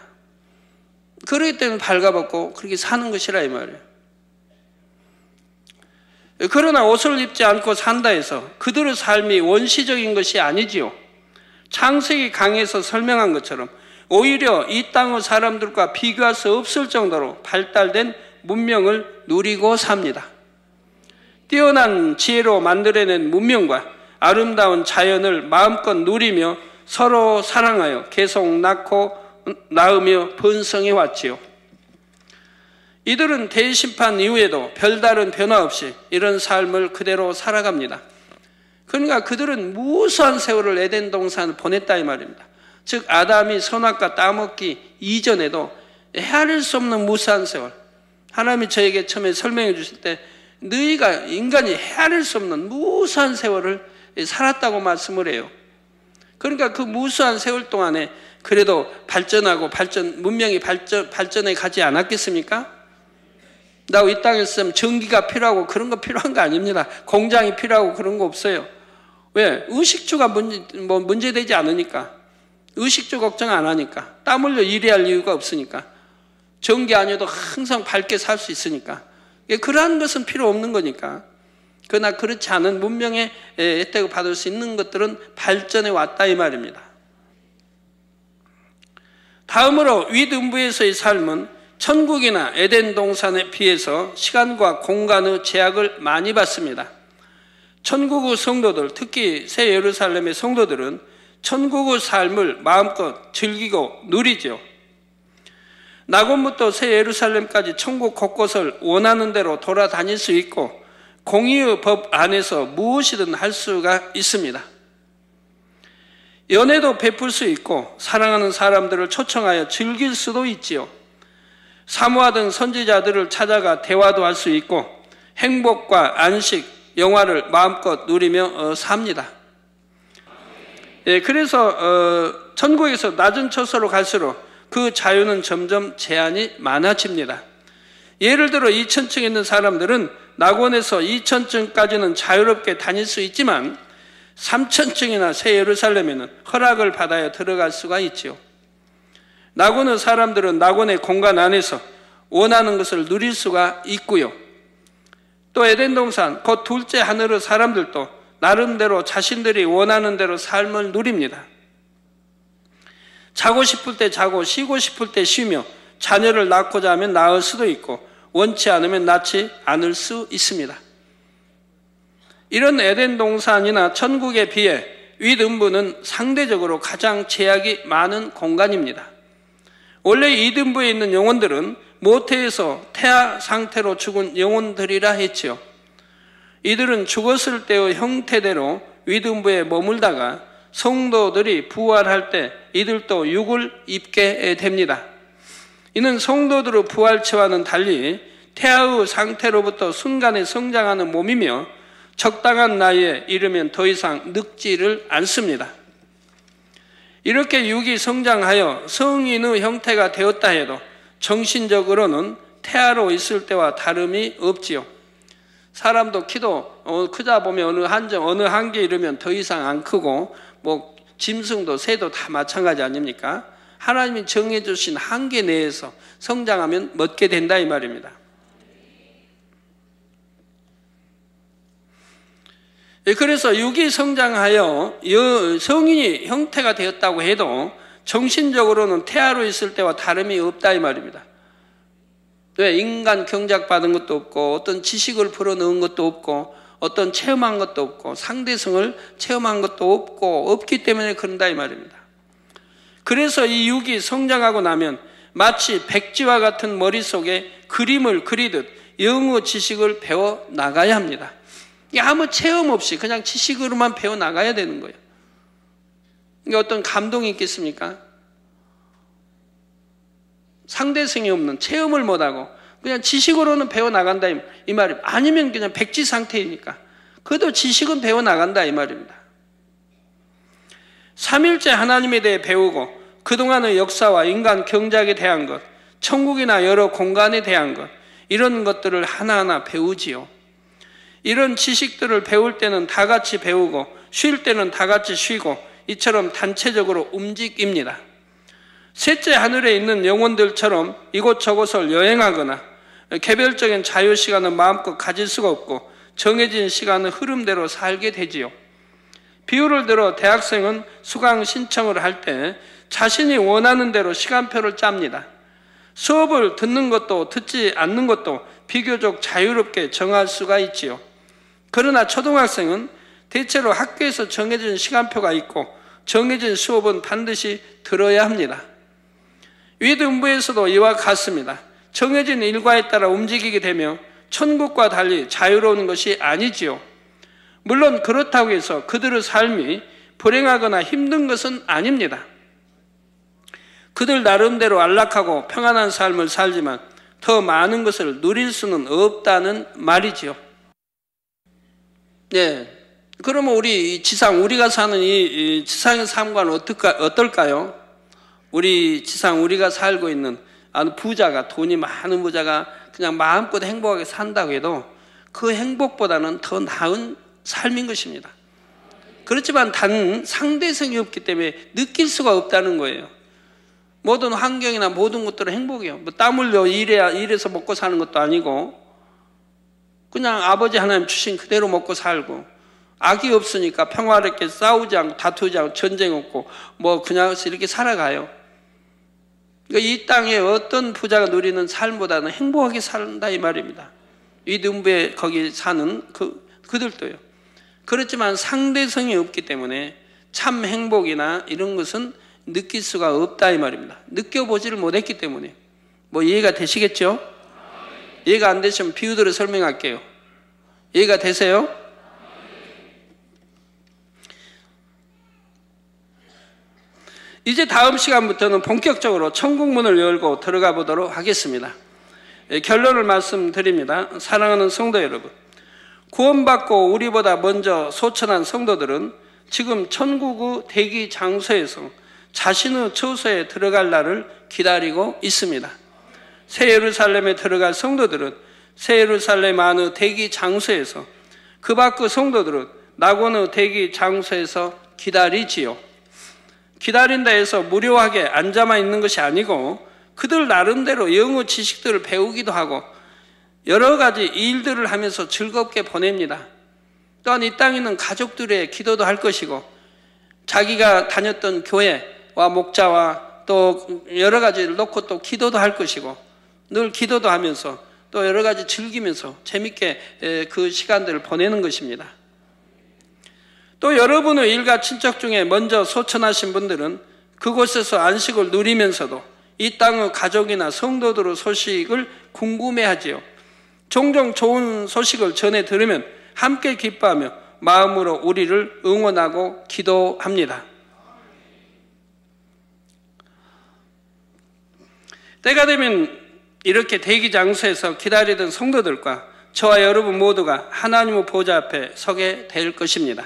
그렇기 때문에 발가벗고 그렇게 사는 것이라 이 말이에요. 그러나 옷을 입지 않고 산다 해서 그들의 삶이 원시적인 것이 아니지요. 창세기 강에서 설명한 것처럼 오히려 이 땅의 사람들과 비교할 수 없을 정도로 발달된 문명을 누리고 삽니다. 뛰어난 지혜로 만들어낸 문명과 아름다운 자연을 마음껏 누리며 서로 사랑하여 계속 낳고 낳으며 번성해 왔지요. 이들은 대심판 이후에도 별다른 변화 없이 이런 삶을 그대로 살아갑니다. 그러니까 그들은 무수한 세월을 에덴 동산을 보냈다 이 말입니다. 즉 아담이 선악과 따먹기 이전에도 헤아릴 수 없는 무수한 세월. 하나님이 저에게 처음에 설명해 주실 때 너희가 인간이 헤아릴 수 없는 무수한 세월을 살았다고 말씀을 해요. 그러니까 그 무수한 세월 동안에 그래도 발전하고 문명이 발전해 가지 않았겠습니까? 나 이 땅에 있으면 전기가 필요하고 그런 거 필요한 거 아닙니다. 공장이 필요하고 그런 거 없어요. 왜? 의식주가 문제되지 않으니까. 의식주 걱정 안 하니까. 땀 흘려 일해야 할 이유가 없으니까. 전기 아니어도 항상 밝게 살 수 있으니까. 그러한 것은 필요 없는 거니까. 그러나 그렇지 않은 문명의 혜택을 받을 수 있는 것들은 발전해 왔다 이 말입니다. 다음으로 윗음부에서의 삶은 천국이나 에덴 동산에 비해서 시간과 공간의 제약을 많이 받습니다. 천국의 성도들, 특히 새 예루살렘의 성도들은 천국의 삶을 마음껏 즐기고 누리죠. 낙원부터 새 예루살렘까지 천국 곳곳을 원하는 대로 돌아다닐 수 있고 공의의 법 안에서 무엇이든 할 수가 있습니다. 연애도 베풀 수 있고 사랑하는 사람들을 초청하여 즐길 수도 있지요. 사모하던 선지자들을 찾아가 대화도 할 수 있고 행복과 안식, 영화를 마음껏 누리며 삽니다. 그래서 천국에서 낮은 처소로 갈수록 그 자유는 점점 제한이 많아집니다. 예를 들어 2000층에 있는 사람들은 낙원에서 2000층까지는 자유롭게 다닐 수 있지만 3000층이나 새 예루살렘에는 허락을 받아야 들어갈 수가 있지요. 낙원의 사람들은 낙원의 공간 안에서 원하는 것을 누릴 수가 있고요. 또 에덴 동산, 곧 둘째 하늘의 사람들도 나름대로 자신들이 원하는 대로 삶을 누립니다. 자고 싶을 때 자고 쉬고 싶을 때 쉬며 자녀를 낳고자 하면 낳을 수도 있고 원치 않으면 낳지 않을 수 있습니다. 이런 에덴 동산이나 천국에 비해 위등부는 상대적으로 가장 제약이 많은 공간입니다. 원래 이등부에 있는 영혼들은 모태에서 태아 상태로 죽은 영혼들이라 했지요. 이들은 죽었을 때의 형태대로 위등부에 머물다가 성도들이 부활할 때 이들도 육을 입게 됩니다. 이는 성도들의 부활체와는 달리 태아의 상태로부터 순간에 성장하는 몸이며 적당한 나이에 이르면 더 이상 늙지를 않습니다. 이렇게 육이 성장하여 성인의 형태가 되었다 해도 정신적으로는 태아로 있을 때와 다름이 없지요. 사람도 키도 크다 보면 어느 한계 이르면 더 이상 안 크고 짐승도 새도 다 마찬가지 아닙니까? 하나님이 정해주신 한계 내에서 성장하면 멎게 된다 이 말입니다. 그래서 육이 성장하여 성인이 형태가 되었다고 해도 정신적으로는 태아로 있을 때와 다름이 없다 이 말입니다. 왜? 인간 경작 받은 것도 없고 어떤 지식을 불어넣은 것도 없고 어떤 체험한 것도 없고 상대성을 체험한 것도 없기 때문에 그런다 이 말입니다. 그래서 이 육이 성장하고 나면 마치 백지와 같은 머릿속에 그림을 그리듯 영어 지식을 배워 나가야 합니다. 아무 체험 없이 그냥 지식으로만 배워 나가야 되는 거예요. 이게 어떤 감동이 있겠습니까? 상대성이 없는 체험을 못하고 그냥 지식으로는 배워 나간다 이 말입니다. 아니면 그냥 백지 상태이니까 그래도 지식은 배워 나간다 이 말입니다. 삼일째 하나님에 대해 배우고 그동안의 역사와 인간 경작에 대한 것, 천국이나 여러 공간에 대한 것, 이런 것들을 하나하나 배우지요. 이런 지식들을 배울 때는 다 같이 배우고 쉴 때는 다 같이 쉬고 이처럼 단체적으로 움직입니다. 셋째 하늘에 있는 영혼들처럼 이곳저곳을 여행하거나 개별적인 자유시간은 마음껏 가질 수가 없고 정해진 시간의 흐름대로 살게 되지요. 비유를 들어 대학생은 수강 신청을 할 때 자신이 원하는 대로 시간표를 짭니다. 수업을 듣는 것도 듣지 않는 것도 비교적 자유롭게 정할 수가 있지요. 그러나 초등학생은 대체로 학교에서 정해진 시간표가 있고 정해진 수업은 반드시 들어야 합니다. 위등부에서도 이와 같습니다. 정해진 일과에 따라 움직이게 되며 천국과 달리 자유로운 것이 아니지요. 물론 그렇다고 해서 그들의 삶이 불행하거나 힘든 것은 아닙니다. 그들 나름대로 안락하고 평안한 삶을 살지만 더 많은 것을 누릴 수는 없다는 말이지요. 네. 그러면 우리가 사는 이 지상의 삶과는 어떨까요? 우리가 살고 있는 부자가, 돈이 많은 부자가 그냥 마음껏 행복하게 산다고 해도 그 행복보다는 더 나은 삶인 것입니다. 그렇지만 단 상대성이 없기 때문에 느낄 수가 없다는 거예요. 모든 환경이나 모든 것들은 행복이에요. 땀 흘려 일해서 먹고 사는 것도 아니고 그냥 아버지 하나님 주신 그대로 먹고 살고 악이 없으니까 평화롭게 싸우지 않고 다투지 않고 전쟁 없고 그냥 이렇게 살아가요. 그러니까 이 땅에 어떤 부자가 누리는 삶보다는 행복하게 산다 이 말입니다. 위등부에 거기 사는 그들도요. 그렇지만 상대성이 없기 때문에 참 행복이나 이런 것은 느낄 수가 없다 이 말입니다. 느껴보지를 못했기 때문에. 이해가 되시겠죠? 이해가 안 되시면 비유들을 설명할게요. 이해가 되세요? 이제 다음 시간부터는 본격적으로 천국문을 열고 들어가 보도록 하겠습니다. 결론을 말씀드립니다. 사랑하는 성도 여러분, 구원받고 우리보다 먼저 소천한 성도들은 지금 천국의 대기 장소에서 자신의 처소에 들어갈 날을 기다리고 있습니다. 새 예루살렘에 들어갈 성도들은 새 예루살렘 안의 대기 장소에서, 그 밖의 성도들은 낙원의 대기 장소에서 기다리지요. 기다린다 해서 무료하게 앉아만 있는 것이 아니고 그들 나름대로 영어 지식들을 배우기도 하고 여러 가지 일들을 하면서 즐겁게 보냅니다. 또한 이 땅에 있는 가족들의 기도도 할 것이고 자기가 다녔던 교회와 목자와 또 여러 가지를 놓고 또 기도도 할 것이고 늘 기도도 하면서 또 여러 가지 즐기면서 재밌게 그 시간들을 보내는 것입니다. 또 여러분의 일가 친척 중에 먼저 소천하신 분들은 그곳에서 안식을 누리면서도 이 땅의 가족이나 성도들의 소식을 궁금해하지요. 종종 좋은 소식을 전해 들으면 함께 기뻐하며 마음으로 우리를 응원하고 기도합니다. 때가 되면 이렇게 대기 장소에서 기다리던 성도들과 저와 여러분 모두가 하나님의 보좌 앞에 서게 될 것입니다.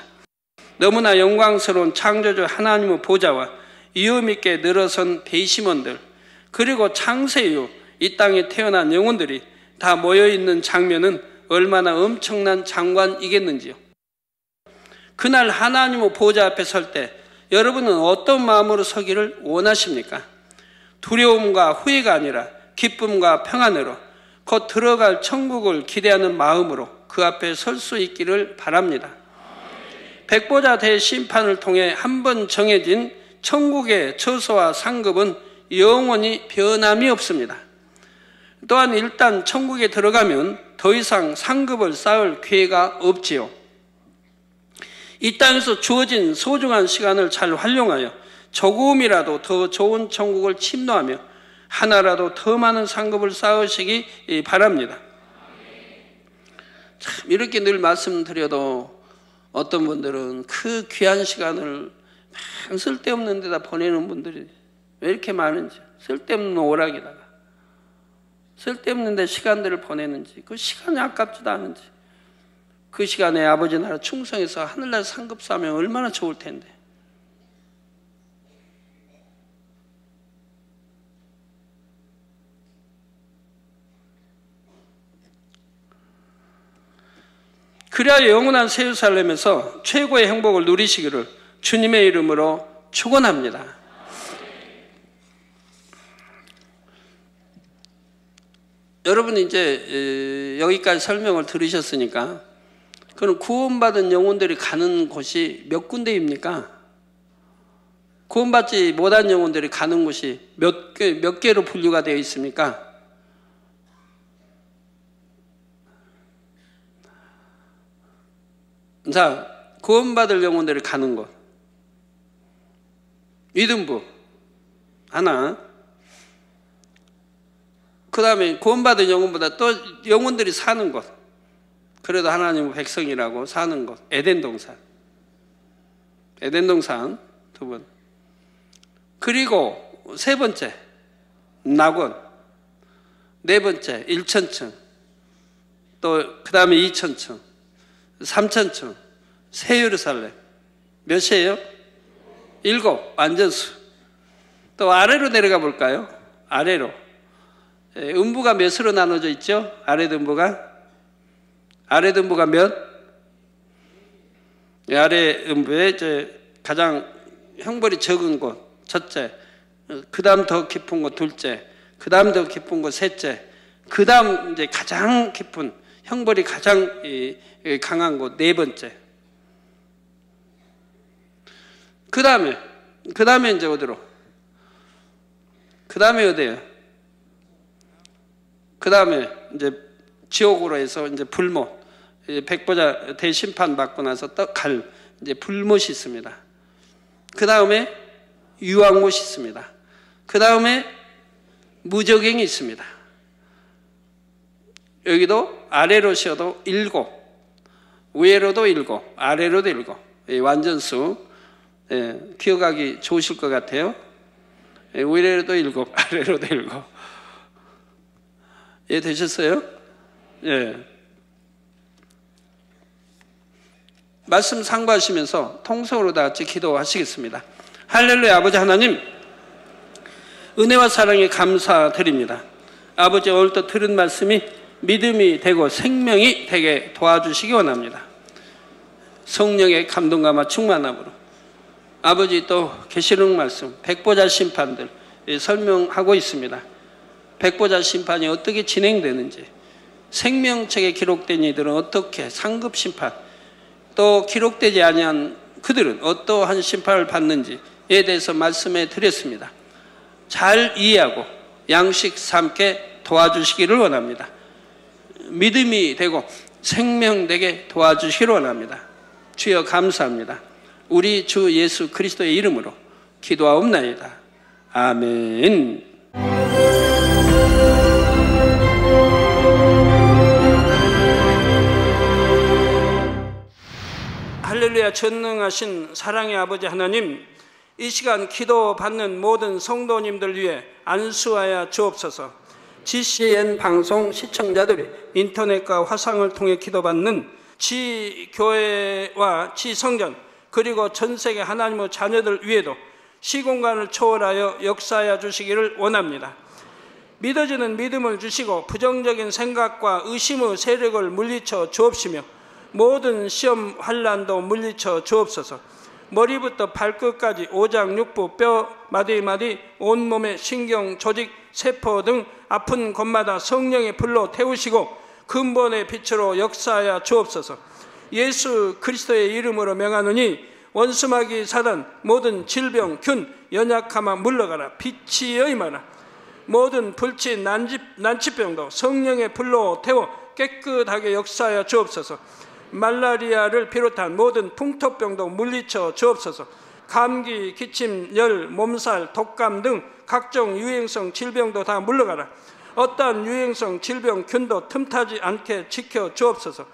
너무나 영광스러운 창조주 하나님의 보좌와 위험 있게 늘어선 배심원들 그리고 창세 이후 이 땅에 태어난 영혼들이 다 모여있는 장면은 얼마나 엄청난 장관이겠는지요. 그날 하나님의 보좌 앞에 설 때 여러분은 어떤 마음으로 서기를 원하십니까? 두려움과 후회가 아니라 기쁨과 평안으로 곧 들어갈 천국을 기대하는 마음으로 그 앞에 설 수 있기를 바랍니다. 백보자 대심판을 통해 한 번 정해진 천국의 처소와 상급은 영원히 변함이 없습니다. 또한 일단 천국에 들어가면 더 이상 상급을 쌓을 기회가 없지요. 이 땅에서 주어진 소중한 시간을 잘 활용하여 조금이라도 더 좋은 천국을 침노하며 하나라도 더 많은 상급을 쌓으시기 바랍니다. 참 이렇게 늘 말씀드려도 어떤 분들은 그 귀한 시간을 쓸데없는 데다 보내는 분들이 왜 이렇게 많은지, 쓸데없는 오락에다가 쓸데없는 데 시간들을 보내는지, 그 시간이 아깝지도 않은지, 그 시간에 아버지 나라 충성해서 하늘나라 상급 쌓으면 얼마나 좋을 텐데. 그래야 영원한 새 예루살렘에서 최고의 행복을 누리시기를 주님의 이름으로 축원합니다. 여러분 이제 여기까지 설명을 들으셨으니까 그럼 구원받은 영혼들이 가는 곳이 몇 군데입니까? 구원받지 못한 영혼들이 가는 곳이 몇 개로 분류가 되어 있습니까? 자, 구원받을 영혼들이 가는 곳. 믿음부 하나. 그 다음에 구원받은 영혼보다 또 영혼들이 사는 곳. 그래도 하나님의 백성이라고 사는 곳. 에덴동산. 에덴동산 두 번. 그리고 세 번째 낙원. 네 번째 1천층. 또 그 다음에 2천층. 3천층. 새 예루살렘. 몇이에요? 7. 완전수. 또 아래로 내려가 볼까요? 아래로. 음부가 몇으로 나눠져 있죠? 아래등부가? 아래등부가 몇? 아래음부에 가장 형벌이 적은 곳 첫째, 그 다음 더 깊은 곳 둘째, 그 다음 더 깊은 곳 셋째, 그 다음 이제 가장 깊은 형벌이 가장 강한 곳 네 번째. 그 다음에 이제 어디로? 그 다음에 어디예요? 그 다음에 이제 지옥으로 해서 이제 불못, 백보자 대심판 받고 나서 떡할 이제 불못이 있습니다. 그 다음에 유황못이 있습니다. 그 다음에 무저갱이 있습니다. 여기도 아래로 쉬어도 7, 위로도 7, 아래로도 7. 완전수. 기억하기 좋으실 것 같아요. 위로도 7, 아래로도 7. 예, 되셨어요? 예. 말씀 상고하시면서 통성으로 다 같이 기도하시겠습니다. 할렐루야. 아버지 하나님, 은혜와 사랑에 감사드립니다. 아버지, 오늘도 들은 말씀이 믿음이 되고 생명이 되게 도와주시기 원합니다. 성령의 감동감화 충만함으로 아버지 또 계시록 말씀 백보자 심판들 설명하고 있습니다. 백보자 심판이 어떻게 진행되는지, 생명책에 기록된 이들은 어떻게 상급 심판, 또 기록되지 아니한 그들은 어떠한 심판을 받는지에 대해서 말씀해 드렸습니다. 잘 이해하고 양식 삼게 도와주시기를 원합니다. 믿음이 되고 생명되게 도와주시기를 원합니다. 주여 감사합니다. 우리 주 예수 그리스도의 이름으로 기도하옵나이다. 아멘. 할렐루야. 전능하신 사랑의 아버지 하나님, 이 시간 기도받는 모든 성도님들 위해 안수하여 주옵소서. GCN 방송 시청자들이 인터넷과 화상을 통해 기도받는 지교회와 지성전 그리고 전세계 하나님의 자녀들 위에도 시공간을 초월하여 역사하여 주시기를 원합니다. 믿어지는 믿음을 주시고 부정적인 생각과 의심의 세력을 물리쳐 주옵시며 모든 시험 환난도 물리쳐 주옵소서. 머리부터 발끝까지 오장육부 뼈 마디마디 온몸의 신경 조직 세포 등 아픈 곳마다 성령의 불로 태우시고 근본의 빛으로 역사하여 주옵소서. 예수 그리스도의 이름으로 명하노니 원수마귀 사단 모든 질병 균 연약함아 물러가라. 빛이 여임하라. 모든 불치 난치병도 성령의 불로 태워 깨끗하게 역사하여 주옵소서. 말라리아를 비롯한 모든 풍토병도 물리쳐 주옵소서. 감기, 기침, 열, 몸살, 독감 등 각종 유행성 질병도 다 물러가라. 어떠한 유행성 질병 균도 틈타지 않게 지켜 주옵소서.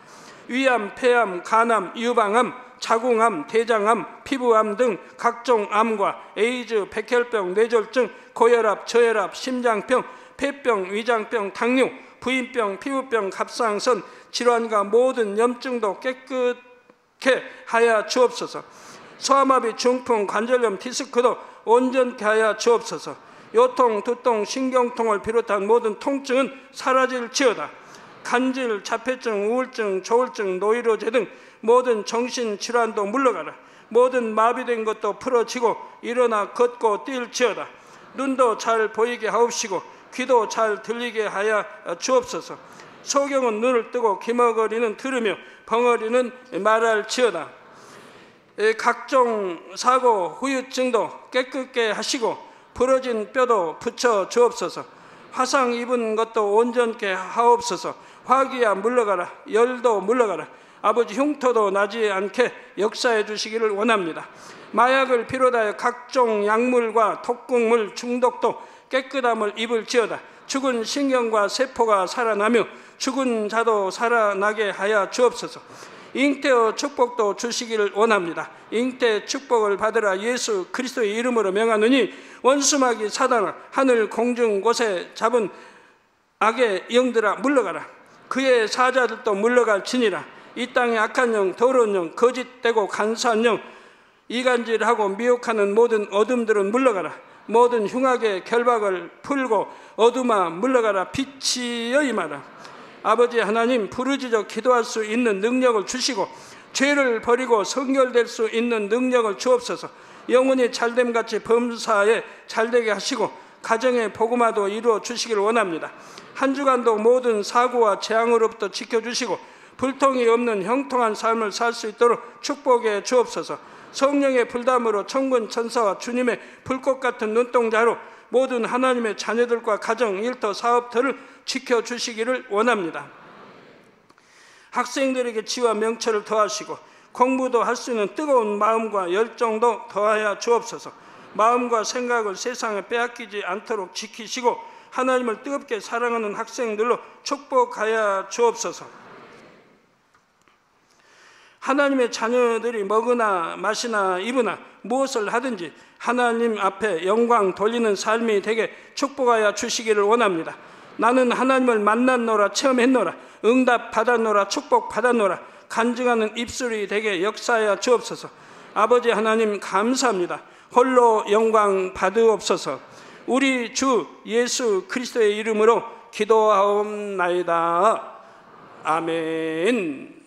위암, 폐암, 간암, 유방암, 자궁암, 대장암, 피부암 등 각종 암과 에이즈, 백혈병, 뇌졸중, 고혈압, 저혈압, 심장병, 폐병, 위장병, 당뇨, 부인병, 피부병, 갑상선 질환과 모든 염증도 깨끗게 하여 주옵소서. 소아마비, 중풍, 관절염, 디스크도 온전케 하여 주옵소서. 요통, 두통, 신경통을 비롯한 모든 통증은 사라질지어다. 간질, 자폐증, 우울증, 조울증, 노이로제 등 모든 정신질환도 물러가라. 모든 마비된 것도 풀어지고 일어나 걷고 뛸지어다. 눈도 잘 보이게 하옵시고 귀도 잘 들리게 하여 주옵소서. 소경은 눈을 뜨고 기머거리는 들으며 벙어리는 말할지어다. 각종 사고 후유증도 깨끗게 하시고 부러진 뼈도 붙여 주옵소서. 화상 입은 것도 온전케 하옵소서. 화기야 물러가라. 열도 물러가라. 아버지 흉터도 나지 않게 역사해 주시기를 원합니다. 마약을 비롯하여 각종 약물과 독극물 중독도 깨끗함을 입을지어다. 죽은 신경과 세포가 살아나며 죽은 자도 살아나게 하여 주옵소서. 잉태의 축복도 주시기를 원합니다. 잉태 축복을 받으라. 예수 그리스도의 이름으로 명하노니 원수마귀 사단아 하늘 공중 곳에 잡은 악의 영들아 물러가라. 그의 사자들도 물러갈지니라. 이 땅의 악한 영, 더러운 영, 거짓되고 간사한 영, 이간질하고 미혹하는 모든 어둠들은 물러가라. 모든 흉악의 결박을 풀고 어둠아 물러가라. 빛이 여임하라. 아버지 하나님, 부르짖어 기도할 수 있는 능력을 주시고 죄를 버리고 성결될 수 있는 능력을 주옵소서. 영혼이 잘됨같이 범사에 잘되게 하시고 가정의 복음화도 이루어 주시기를 원합니다. 한 주간도 모든 사고와 재앙으로부터 지켜주시고 불통이 없는 형통한 삶을 살 수 있도록 축복해 주옵소서. 성령의 불담으로 천군 천사와 주님의 불꽃 같은 눈동자로 모든 하나님의 자녀들과 가정, 일터, 사업들을 지켜주시기를 원합니다. 학생들에게 지와 명철을 더하시고 공부도 할 수 있는 뜨거운 마음과 열정도 더하여 주옵소서. 마음과 생각을 세상에 빼앗기지 않도록 지키시고 하나님을 뜨겁게 사랑하는 학생들로 축복하여 주옵소서. 하나님의 자녀들이 먹으나 마시나 입으나 무엇을 하든지 하나님 앞에 영광 돌리는 삶이 되게 축복하여 주시기를 원합니다. 나는 하나님을 만났노라, 체험했노라, 응답 받았노라, 축복 받았노라, 간증하는 입술이 되게 역사하여 주옵소서. 아버지 하나님 감사합니다. 홀로 영광 받으옵소서. 우리 주 예수 그리스도의 이름으로 기도하옵나이다. 아멘.